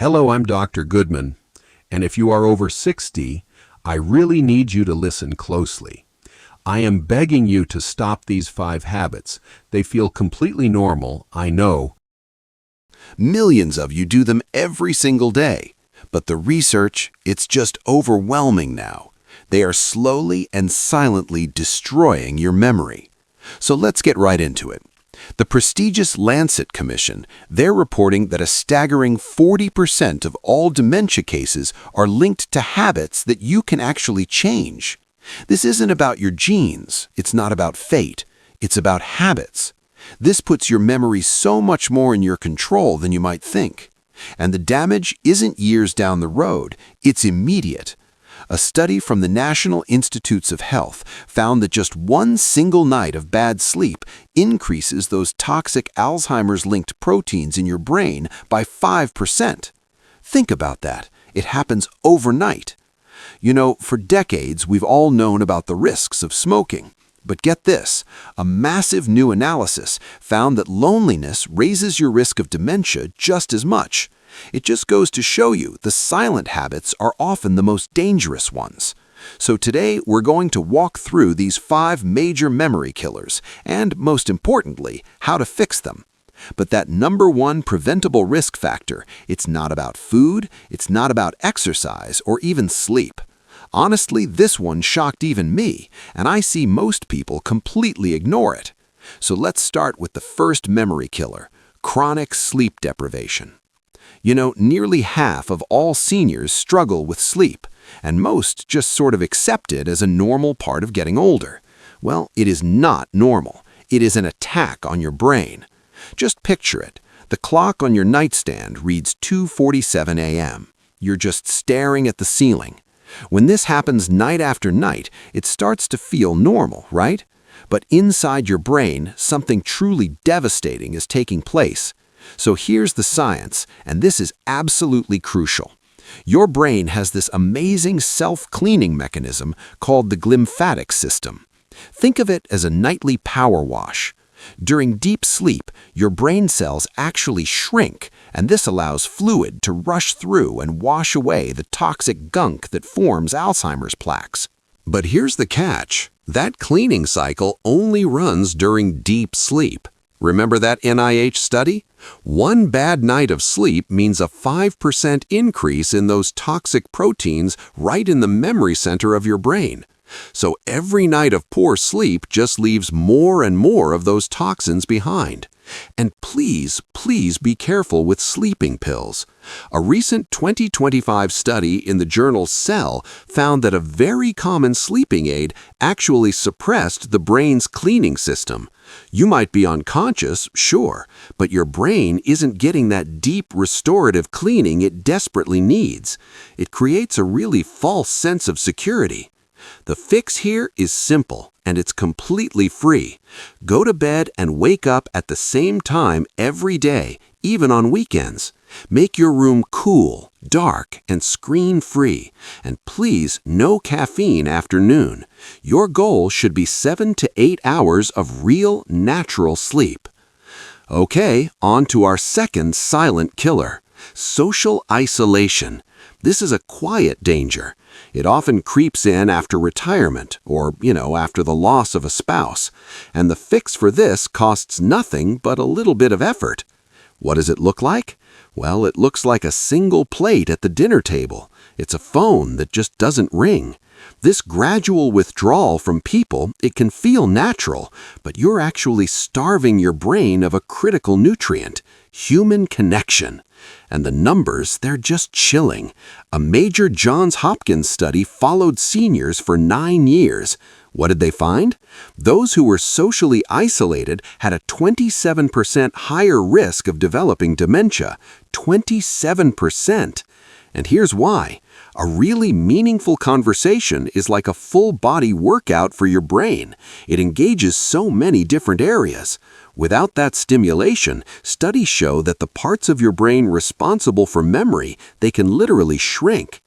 Hello, I'm Dr. Goodman, and if you are over 60, I really need you to listen closely. I am begging you to stop these 5 habits. They feel completely normal, I know. Millions of you do them every single day. But the research, it's just overwhelming now. They are slowly and silently destroying your memory. So let's get right into it. The prestigious Lancet Commission, they're reporting that a staggering 40% of all dementia cases are linked to habits that you can actually change. This isn't about your genes, it's not about fate, it's about habits. This puts your memory so much more in your control than you might think. And the damage isn't years down the road, it's immediate. A study from the National Institutes of Health found that just one single night of bad sleep increases those toxic Alzheimer's-linked proteins in your brain by 5%. Think about that. It happens overnight. You know, for decades, we've all known about the risks of smoking. But get this, a massive new analysis found that loneliness raises your risk of dementia just as much. It just goes to show you the silent habits are often the most dangerous ones. So today, we're going to walk through these 5 major memory killers and, most importantly, how to fix them. But that #1 preventable risk factor, it's not about food, it's not about exercise or even sleep. Honestly, this one shocked even me, and I see most people completely ignore it. So let's start with the first memory killer, chronic sleep deprivation. You know, nearly half of all seniors struggle with sleep, and most just sort of accept it as a normal part of getting older. Well, it is not normal. It is an attack on your brain. Just picture it. The clock on your nightstand reads 2:47 a.m. You're just staring at the ceiling. When this happens night after night, it starts to feel normal, right? But inside your brain, something truly devastating is taking place. So here's the science, and this is absolutely crucial. Your brain has this amazing self-cleaning mechanism called the glymphatic system. Think of it as a nightly power wash. During deep sleep, your brain cells actually shrink, and this allows fluid to rush through and wash away the toxic gunk that forms Alzheimer's plaques. But here's the catch. That cleaning cycle only runs during deep sleep. Remember that NIH study? One bad night of sleep means a 5% increase in those toxic proteins right in the memory center of your brain. So every night of poor sleep just leaves more and more of those toxins behind. And please, please be careful with sleeping pills. A recent 2025 study in the journal Cell found that a very common sleeping aid actually suppressed the brain's cleaning system. You might be unconscious, sure, but your brain isn't getting that deep restorative cleaning it desperately needs. It creates a really false sense of security. The fix here is simple, and it's completely free. Go to bed and wake up at the same time every day, even on weekends. Make your room cool, dark, and screen-free. And please, no caffeine after noon. Your goal should be 7 to 8 hours of real, natural sleep. Okay, on to our second silent killer, social isolation. This is a quiet danger. It often creeps in after retirement or, after the loss of a spouse. And the fix for this costs nothing but a little bit of effort. What does it look like? Well, it looks like a single plate at the dinner table. It's a phone that just doesn't ring. This gradual withdrawal from people, it can feel natural, but you're actually starving your brain of a critical nutrient, human connection. And the numbers, they're just chilling. A major Johns Hopkins study followed seniors for 9 years. What did they find? Those who were socially isolated had a 27% higher risk of developing dementia. 27%. And here's why. A really meaningful conversation is like a full-body workout for your brain. It engages so many different areas. Without that stimulation, studies show that the parts of your brain responsible for memory, they can literally shrink.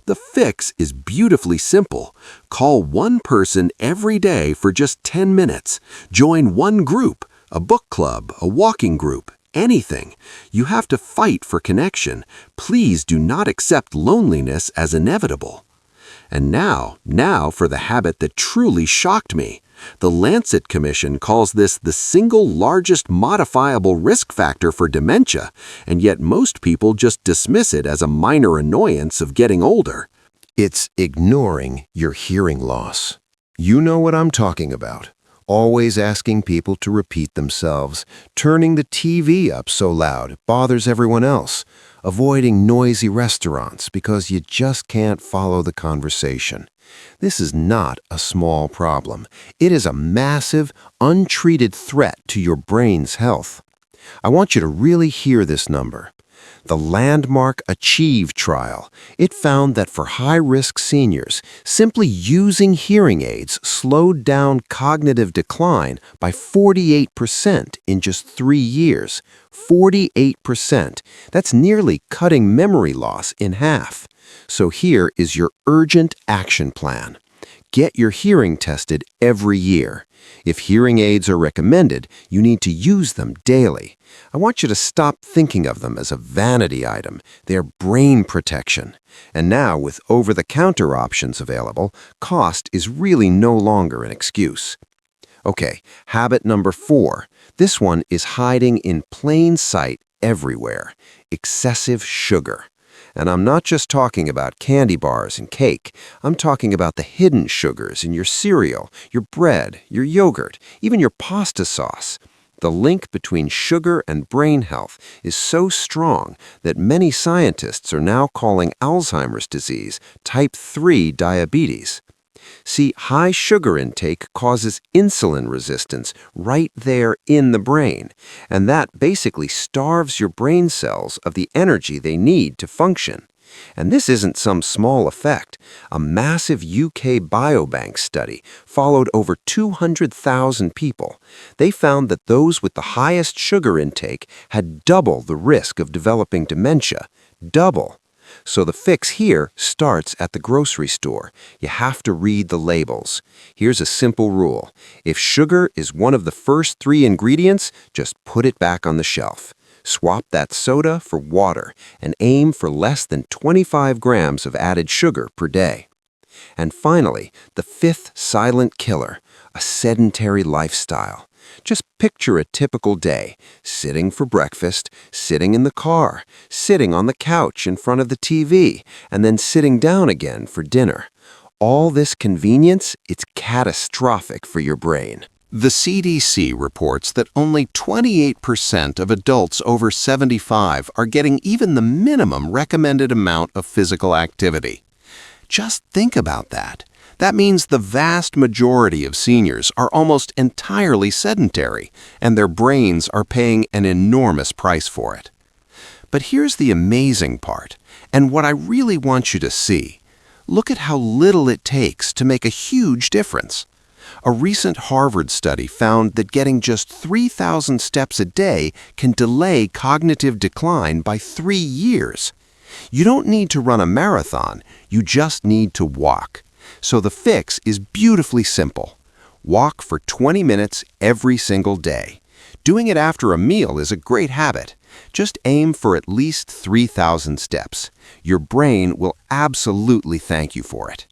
The fix is beautifully simple. Call one person every day for just 10 minutes. Join one group, a book club, a walking group, anything. You have to fight for connection. Please do not accept loneliness as inevitable. And now for the habit that truly shocked me. The Lancet Commission calls this the single largest modifiable risk factor for dementia, and yet most people just dismiss it as a minor annoyance of getting older. It's ignoring your hearing loss. You know what I'm talking about. Always asking people to repeat themselves, turning the TV up so loud it bothers everyone else, avoiding noisy restaurants because you just can't follow the conversation. This is not a small problem. It is a massive, untreated threat to your brain's health. I want you to really hear this number. The landmark ACHIEVE trial, it found that for high-risk seniors, simply using hearing aids slowed down cognitive decline by 48% in just 3 years. 48%. That's nearly cutting memory loss in half. So here is your urgent action plan. Get your hearing tested every year. If hearing aids are recommended, you need to use them daily. I want you to stop thinking of them as a vanity item. They're brain protection. And now, with over-the-counter options available, cost is really no longer an excuse. Okay, habit number 4. This one is hiding in plain sight everywhere. Excessive sugar. And I'm not just talking about candy bars and cake. I'm talking about the hidden sugars in your cereal, your bread, your yogurt, even your pasta sauce. The link between sugar and brain health is so strong that many scientists are now calling Alzheimer's disease type 3 diabetes. See, high sugar intake causes insulin resistance right there in the brain, and that basically starves your brain cells of the energy they need to function. And this isn't some small effect. A massive UK Biobank study followed over 200,000 people. They found that those with the highest sugar intake had double the risk of developing dementia. Double. So the fix here starts at the grocery store. You have to read the labels. Here's a simple rule. If sugar is one of the first 3 ingredients, just put it back on the shelf. Swap that soda for water and aim for less than 25 grams of added sugar per day. And finally, the 5th silent killer, a sedentary lifestyle. Just picture a typical day, sitting for breakfast, sitting in the car, sitting on the couch in front of the TV, and then sitting down again for dinner. All this convenience, it's catastrophic for your brain. The CDC reports that only 28% of adults over 75 are getting even the minimum recommended amount of physical activity. Just think about that. That means the vast majority of seniors are almost entirely sedentary, and their brains are paying an enormous price for it. But here's the amazing part, and what I really want you to see. Look at how little it takes to make a huge difference. A recent Harvard study found that getting just 3,000 steps a day can delay cognitive decline by 3 years. You don't need to run a marathon, you just need to walk. So the fix is beautifully simple. Walk for 20 minutes every single day. Doing it after a meal is a great habit. Just aim for at least 3,000 steps. Your brain will absolutely thank you for it.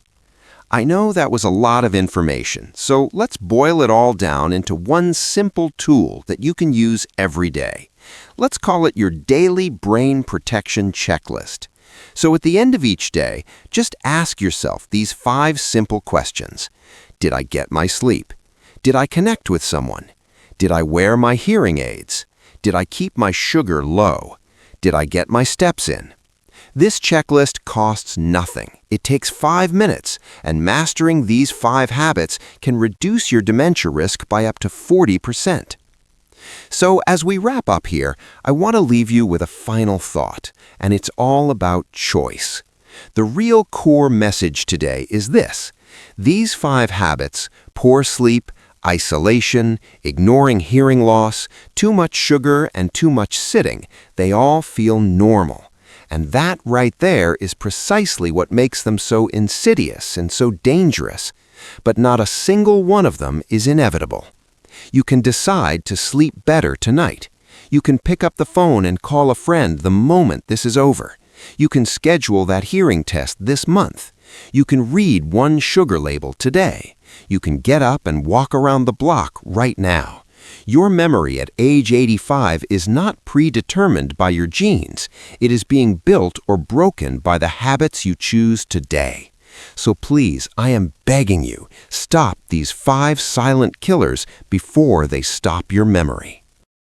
I know that was a lot of information, so let's boil it all down into one simple tool that you can use every day. Let's call it your daily brain protection checklist. So at the end of each day, just ask yourself these 5 simple questions. Did I get my sleep? Did I connect with someone? Did I wear my hearing aids? Did I keep my sugar low? Did I get my steps in? This checklist costs nothing. It takes 5 minutes, and mastering these 5 habits can reduce your dementia risk by up to 40%. So as we wrap up here, I want to leave you with a final thought, and it's all about choice. The real core message today is this. These 5 habits, poor sleep, isolation, ignoring hearing loss, too much sugar, and too much sitting, they all feel normal. And that right there is precisely what makes them so insidious and so dangerous. But not a single one of them is inevitable. You can decide to sleep better tonight. You can pick up the phone and call a friend the moment this is over. You can schedule that hearing test this month. You can read one sugar label today. You can get up and walk around the block right now. Your memory at age 85 is not predetermined by your genes. It is being built or broken by the habits you choose today. So please, I am begging you, stop these 5 silent killers before they stop your memory.